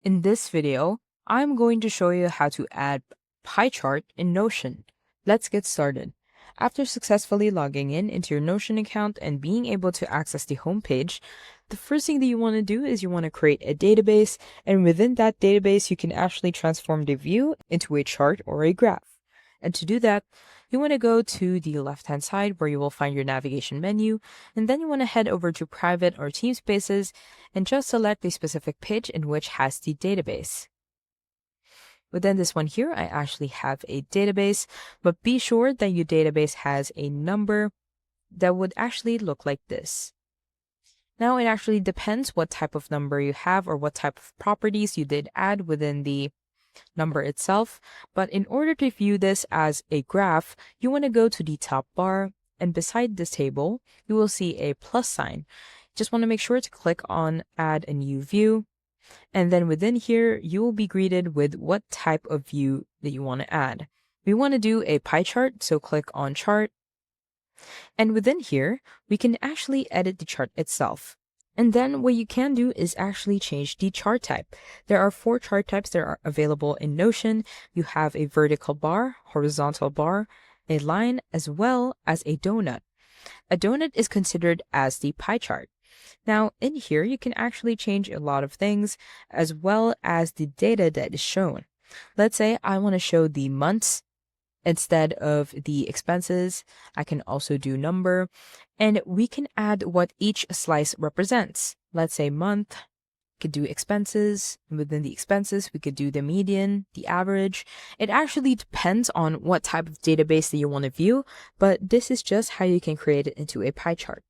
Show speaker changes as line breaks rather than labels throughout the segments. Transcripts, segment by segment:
In this video, I'm going to show you how to add pie chart in Notion. Let's get started. After successfully logging in into your Notion account and being able to access the homepage, the first thing that you want to do is you want to create a database, and within that database, you can actually transform the view into a chart or a graph. And to do that, you want to go to the left-hand side where you will find your navigation menu, and then you want to head over to private or team spaces and just select the specific page in which has the database. Within this one here, I actually have a database, but be sure that your database has a number that would actually look like this. Now, it actually depends what type of number you have or what type of properties you did add within the number itself. But in order to view this as a graph, you want to go to the top bar, and beside this table, you will see a plus sign. Just want to make sure to click on Add a New View. And then within here, you will be greeted with what type of view that you want to add. We want to do a pie chart, so click on Chart. And within here, we can actually edit the chart itself. And then what you can do is actually change the chart type. There are 4 chart types that are available in Notion. You have a vertical bar, horizontal bar, a line, as well as a donut. A donut is considered as the pie chart. Now, in here, you can actually change a lot of things as well as the data that is shown. Let's say I want to show the months instead of the expenses. I can also do number, and we can add what each slice represents. Let's say month, could do expenses, and within the expenses, we could do the median, the average. It actually depends on what type of database that you want to view, but this is just how you can create it into a pie chart.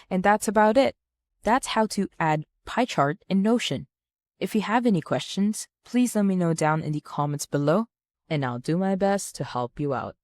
And that's about it. That's how to add pie chart in Notion. If you have any questions, please let me know down in the comments below, and I'll do my best to help you out.